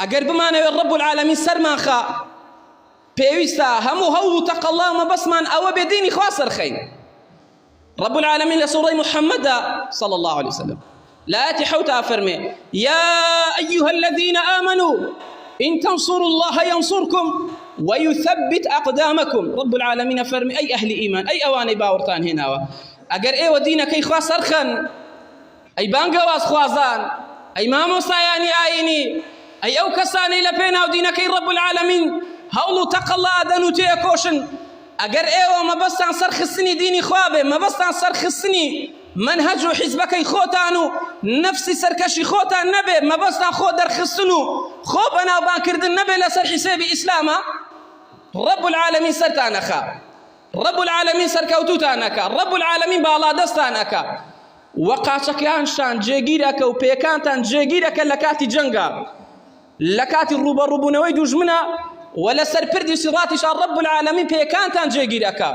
ئەگەر بمانەوێت ڕەب العالەمین سەرمان خا پێویستە هەموو هەوڵ و تەقەڵا و مەبەستمان ئەوە بێ دینی خوا سەرخەین. رب العالمين لسورة محمد صلى الله عليه وسلم لا تحوتها فرمي يا أيها الذين آمنوا إن تنصروا الله ينصركم ويثبت أقدامكم. رب العالمين فرمي أي أهل إيمان أي أواني باورتان هنا أجر إيه ودينا كي خوا سرخن أي بانقواز خوازان أي مامو ساياني آيني أي أو كساني لبينا ودينا كي رب العالمين هولو تقلا دنو تيكوشن أجر إيه وما بستان سرخصني ديني خوابه ما بستان سرخصني منهج حزبك خوتانو نفسي سركشي خوتان نبي ما بستان خو درخصنو خوب أنا بانكرد النبي لسر حسابي إسلاما. رب العالمين سرتانكا رب العالمين سركوتوتانكا رب العالمين بالا دستانكا وقاشكيان شان جيجيرك وبيكانتان جيجيرك لكاتي جنگا لكاتي الروبا روبونوي دوجمنا ولا سر پردی صراطی شان رب العالمین پیکانتان جێگیرەکە